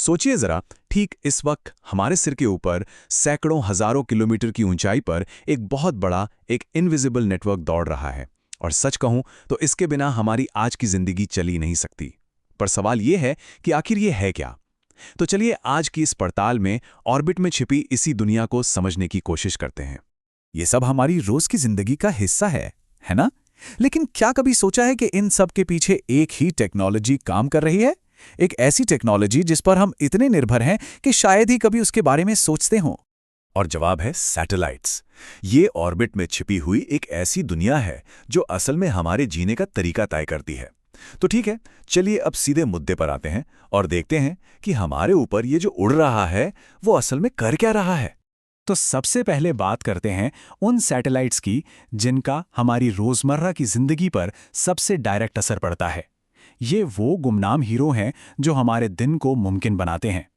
सोचिए जरा, ठीक इस वक्त हमारे सिर के ऊपर सैकड़ों हजारों किलोमीटर की ऊंचाई पर एक बहुत बड़ा एक इनविजिबल नेटवर्क दौड़ रहा है। और सच कहूं तो इसके बिना हमारी आज की जिंदगी चली नहीं सकती। पर सवाल यह है कि आखिर ये है क्या। तो चलिए आज की इस पड़ताल में ऑर्बिट में छिपी इसी दुनिया को समझने की कोशिश करते हैं। ये सब हमारी रोज की जिंदगी का हिस्सा है ना? लेकिन क्या कभी सोचा है कि इन सब के पीछे एक ही टेक्नोलॉजी काम कर रही है? एक ऐसी टेक्नोलॉजी जिस पर हम इतने निर्भर हैं कि शायद ही कभी उसके बारे में सोचते हों। और जवाब है सैटेलाइट्स। ये ऑर्बिट में छिपी हुई एक ऐसी दुनिया है जो असल में हमारे जीने का तरीका तय करती है। तो ठीक है, चलिए अब सीधे मुद्दे पर आते हैं और देखते हैं कि हमारे ऊपर ये जो उड़ रहा है वो असल में कर क्या रहा है। तो सबसे पहले बात करते हैं उन सैटेलाइट्स की जिनका हमारी रोजमर्रा की जिंदगी पर सबसे डायरेक्ट असर पड़ता है। ये वो गुमनाम हीरो हैं जो हमारे दिन को मुमकिन बनाते हैं।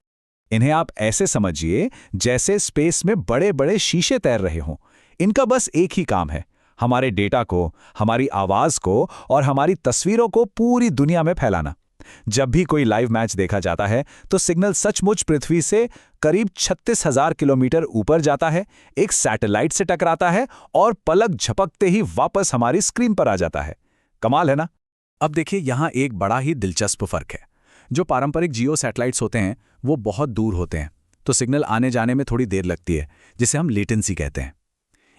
इन्हें आप ऐसे समझिए जैसे स्पेस में बड़े बड़े शीशे तैर रहे हों। इनका बस एक ही काम है, हमारे डेटा को, हमारी आवाज को और हमारी तस्वीरों को पूरी दुनिया में फैलाना। जब भी कोई लाइव मैच देखा जाता है तो सिग्नल सचमुच पृथ्वी से करीब 36,000 किलोमीटर ऊपर जाता है, एक सैटेलाइट से टकराता है और पलक झपकते ही वापस हमारी स्क्रीन पर आ जाता है। कमाल है ना? अब देखिए, यहां एक बड़ा ही दिलचस्प फर्क है। जो पारंपरिक जियो सैटेलाइट्स होते हैं वो बहुत दूर होते हैं, तो सिग्नल आने जाने में थोड़ी देर लगती है, जिसे हम लेटेंसी कहते हैं।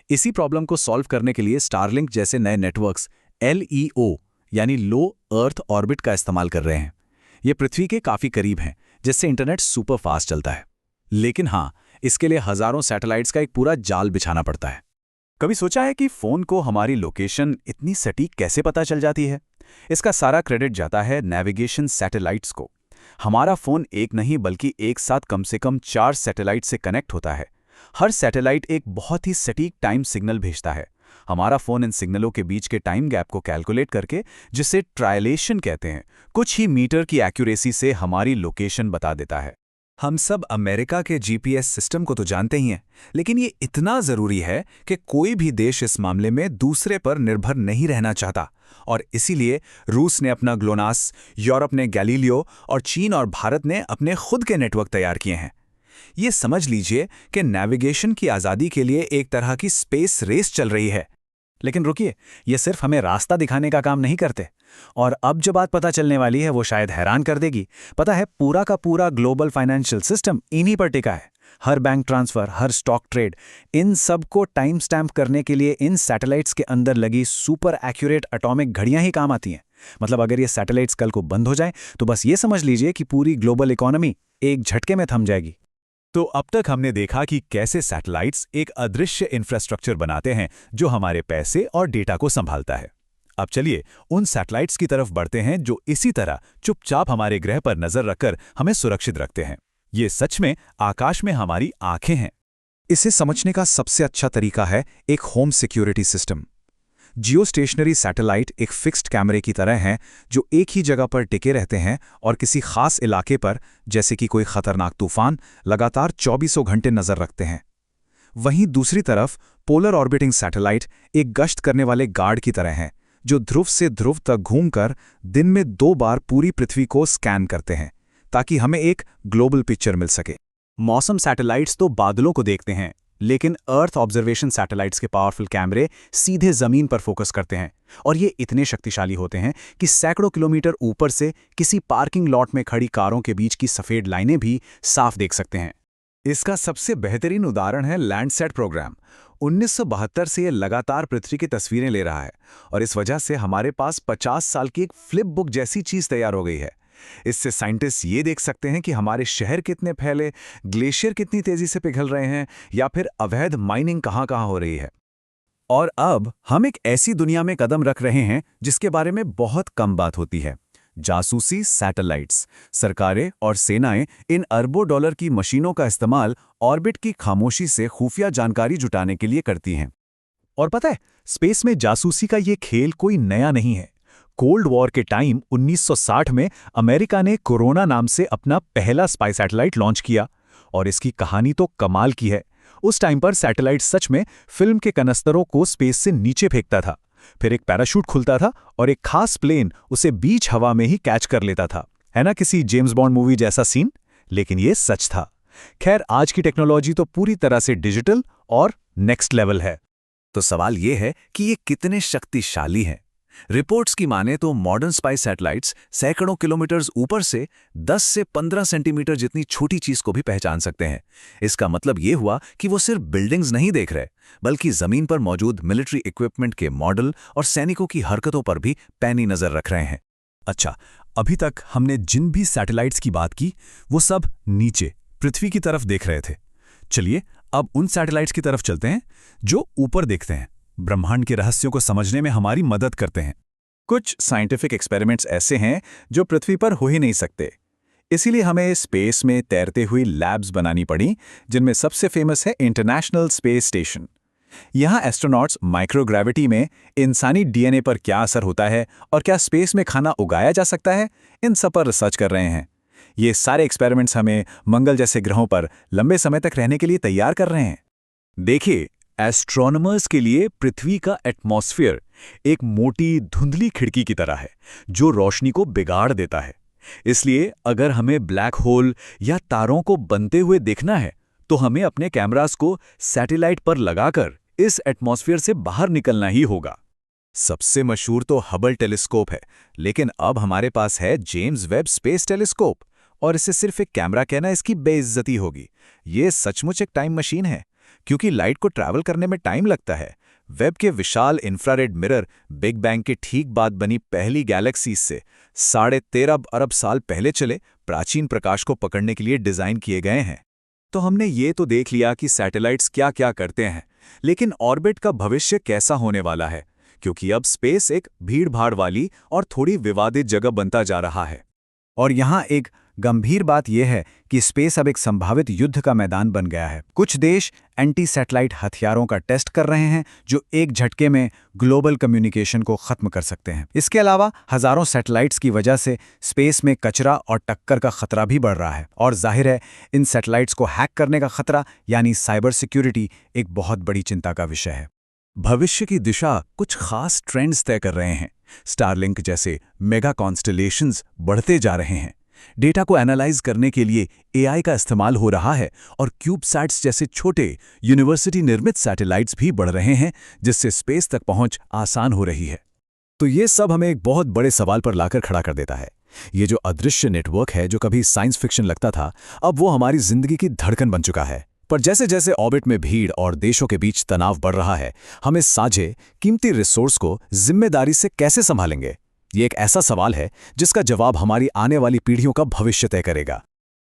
इसी प्रॉब्लम को सॉल्व करने के लिए स्टारलिंक जैसे नए नेटवर्क्स LEO यानी लो अर्थ ऑर्बिट का इस्तेमाल कर रहे हैं। ये पृथ्वी के काफी करीब हैं, जिससे इंटरनेट सुपर फास्ट चलता है। लेकिन हाँ, इसके लिए हजारों सैटेलाइट्स का एक पूरा जाल बिछाना पड़ता है। कभी सोचा है कि फोन को हमारी लोकेशन इतनी सटीक कैसे पता चल जाती है? इसका सारा क्रेडिट जाता है नेविगेशन सैटेलाइट्स को। हमारा फोन एक नहीं बल्कि एक साथ कम से कम 4 सैटेलाइट से कनेक्ट होता है। हर सैटेलाइट एक बहुत ही सटीक टाइम सिग्नल भेजता है। हमारा फोन इन सिग्नलों के बीच के टाइम गैप को कैलकुलेट करके, जिसे ट्रायलेशन कहते हैं, कुछ ही मीटर की एक्यूरेसी से हमारी लोकेशन बता देता है। हम सब अमेरिका के GPS सिस्टम को तो जानते ही हैं, लेकिन ये इतना जरूरी है कि कोई भी देश इस मामले में दूसरे पर निर्भर नहीं रहना चाहता। और इसीलिए रूस ने अपना ग्लोनास, यूरोप ने गैलीलियो और चीन और भारत ने अपने खुद के नेटवर्क तैयार किए हैं। ये समझ लीजिए कि नेविगेशन की आज़ादी के लिए एक तरह की स्पेस रेस चल रही है। लेकिन रुकिए, ये सिर्फ हमें रास्ता दिखाने का काम नहीं करते। और अब जो बात पता चलने वाली है वो शायद हैरान कर देगी। पता है, पूरा का पूरा ग्लोबल फाइनेंशियल सिस्टम इन्हीं पर टिका है। हर बैंक ट्रांसफर, हर स्टॉक ट्रेड, इन सब को टाइम स्टैम्प करने के लिए इन सैटेलाइट्स के अंदर लगी सुपर एक्यूरेट एटॉमिक घड़ियां ही काम आती हैं। मतलब अगर ये सैटेलाइट्स कल को बंद हो जाएं तो बस ये समझ लीजिए कि पूरी ग्लोबल इकोनॉमी एक झटके में थम जाएगी। तो अब तक हमने देखा कि कैसे सैटेलाइट्स एक अदृश्य इंफ्रास्ट्रक्चर बनाते हैं जो हमारे पैसे और डेटा को संभालता है। अब चलिए उन सैटेलाइट्स की तरफ बढ़ते हैं जो इसी तरह चुपचाप हमारे ग्रह पर नजर रखकर हमें सुरक्षित रखते हैं। ये सच में आकाश में हमारी आंखें हैं। इसे समझने का सबसे अच्छा तरीका है एक home security system. Geostationary satellite एक फिक्स्ड कैमरे की तरह हैं जो एक ही जगह पर टिके रहते हैं और किसी खास इलाके पर, जैसे कि कोई खतरनाक तूफान, लगातार 24 घंटे नजर रखते हैं। वहीं दूसरी तरफ पोलर ऑर्बिटिंग सैटेलाइट एक गश्त करने वाले गार्ड की तरह हैं जो ध्रुव से ध्रुव तक घूमकर दिन में 2 बार पूरी पृथ्वी को स्कैन करते हैं ताकि हमें एक ग्लोबल पिक्चर मिल सके। मौसम सैटेलाइट्स तो बादलों को देखते हैं, लेकिन अर्थ ऑब्जर्वेशन सैटेलाइट्स के पावरफुल कैमरे सीधे जमीन पर फोकस करते हैं। और ये इतने शक्तिशाली होते हैं कि सैकड़ों किलोमीटर ऊपर से किसी पार्किंग लॉट में खड़ी कारों के बीच की सफेद लाइनें भी साफ देख सकते हैं। इसका सबसे बेहतरीन उदाहरण है लैंडसैट प्रोग्राम। 1972 से ये लगातार पृथ्वी की तस्वीरें ले रहा है और इस वजह से हमारे पास 50 साल की एक फ्लिप बुक जैसी चीज तैयार हो गई है। इससे साइंटिस्ट ये देख सकते हैं कि हमारे शहर कितने फैले, ग्लेशियर कितनी तेजी से पिघल रहे हैं या फिर अवैध माइनिंग कहां-कहां हो रही है। और अब हम एक ऐसी दुनिया में कदम रख रहे हैं जिसके बारे में बहुत कम बात होती है। जासूसी सैटेलाइट्स। सरकारें और सेनाएं इन अरबों डॉलर की मशीनों का इस्तेमाल ऑर्बिट की खामोशी से खुफिया जानकारी जुटाने के लिए करती हैं। और पता है, स्पेस में जासूसी का ये खेल कोई नया नहीं है। कोल्ड वॉर के टाइम 1960 में अमेरिका ने कोरोना नाम से अपना पहला स्पाई सैटेलाइट लॉन्च किया और इसकी कहानी तो कमाल की है। उस टाइम पर सैटेलाइट सच में फिल्म के कनस्तरों को स्पेस से नीचे फेंकता था, फिर एक पैराशूट खुलता था और एक खास प्लेन उसे बीच हवा में ही कैच कर लेता था। है ना किसी जेम्स बॉन्ड मूवी जैसा सीन? लेकिन ये सच था। खैर, आज की टेक्नोलॉजी तो पूरी तरह से डिजिटल और नेक्स्ट लेवल है। तो सवाल ये है कि ये कितने शक्तिशाली हैं। रिपोर्ट्स की माने तो मॉडर्न स्पाई सैटेलाइट्स सैकड़ों किलोमीटर्स ऊपर से 10 से 15 सेंटीमीटर जितनी छोटी चीज को भी पहचान सकते हैं। इसका मतलब ये हुआ कि वो सिर्फ बिल्डिंग्स नहीं देख रहे, बल्कि जमीन पर मौजूद मिलिट्री इक्विपमेंट के मॉडल और सैनिकों की हरकतों पर भी पैनी नजर रख रहे हैं। अच्छा, अभी तक हमने जिन भी सैटेलाइट्स की बात की वो सब नीचे पृथ्वी की तरफ देख रहे थे। चलिए अब उन सैटेलाइट्स की तरफ चलते हैं जो ऊपर देखते हैं, ब्रह्मांड के रहस्यों को समझने में हमारी मदद करते हैं। कुछ साइंटिफिक एक्सपेरिमेंट्स ऐसे हैं जो पृथ्वी पर हो ही नहीं सकते, इसीलिए हमें स्पेस में तैरते हुई लैब्स बनानी पड़ी, जिनमें सबसे फेमस है इंटरनेशनल स्पेस स्टेशन। यहाँ एस्ट्रोनॉट्स माइक्रोग्रेविटी में इंसानी डीएनए पर क्या असर होता है और क्या स्पेस में खाना उगाया जा सकता है, इन सब पर रिसर्च कर रहे हैं। ये सारे एक्सपेरिमेंट्स हमें मंगल जैसे ग्रहों पर लंबे समय तक रहने के लिए तैयार कर रहे हैं। देखिए, एस्ट्रोनॉमर्स के लिए पृथ्वी का एटमॉस्फेयर एक मोटी धुंधली खिड़की की तरह है जो रोशनी को बिगाड़ देता है। इसलिए अगर हमें ब्लैक होल या तारों को बनते हुए देखना है तो हमें अपने कैमरास को सैटेलाइट पर लगाकर इस एटमॉस्फेयर से बाहर निकलना ही होगा। सबसे मशहूर तो हबल टेलीस्कोप है, लेकिन अब हमारे पास है जेम्स वेब स्पेस टेलीस्कोप, और इसे सिर्फ एक कैमरा कहना इसकी बेइज्जती होगी। ये सचमुच एक टाइम मशीन है, क्योंकि लाइट को ट्रैवल करने में टाइम लगता है। वेब के विशाल इंफ्रारेड मिरर बिग बैंग के ठीक बाद बनी पहली गैलेक्सीज से 13.5 अरब साल पहले चले प्राचीन प्रकाश को पकड़ने के लिए डिजाइन किए गए हैं। तो हमने ये तो देख लिया कि सैटेलाइट्स क्या क्या करते हैं, लेकिन ऑर्बिट का भविष्य कैसा होने वाला है, क्योंकि अब स्पेस एक भीड़-भाड़ वाली और थोड़ी विवादित जगह बनता जा रहा है। और यहाँ एक गंभीर बात यह है कि स्पेस अब एक संभावित युद्ध का मैदान बन गया है। कुछ देश एंटी सैटेलाइट हथियारों का टेस्ट कर रहे हैं जो एक झटके में ग्लोबल कम्युनिकेशन को खत्म कर सकते हैं। इसके अलावा हजारों सैटेलाइट्स की वजह से स्पेस में कचरा और टक्कर का खतरा भी बढ़ रहा है, और जाहिर है इन सैटेलाइट्स को हैक करने का खतरा यानी साइबर सिक्योरिटी एक बहुत बड़ी चिंता का विषय है। भविष्य की दिशा कुछ खास ट्रेंड्स तय कर रहे हैं। स्टारलिंक जैसे मेगा कॉन्स्टलेशंस बढ़ते जा रहे हैं। डेटा को एनालाइज करने के लिए एआई का इस्तेमाल हो रहा है, और क्यूबसैट्स जैसे छोटे यूनिवर्सिटी निर्मित सैटेलाइट्स भी बढ़ रहे हैं, जिससे स्पेस तक पहुंच आसान हो रही है। तो ये सब हमें एक बहुत बड़े सवाल पर लाकर खड़ा कर देता है। ये जो अदृश्य नेटवर्क है, जो कभी साइंस फिक्शन लगता था, अब वो हमारी जिंदगी की धड़कन बन चुका है। पर जैसे जैसे ऑर्बिट में भीड़ और देशों के बीच तनाव बढ़ रहा है, हम इस साझे कीमती रिसोर्स को जिम्मेदारी से कैसे संभालेंगे? ये एक ऐसा सवाल है जिसका जवाब हमारी आने वाली पीढ़ियों का भविष्य तय करेगा।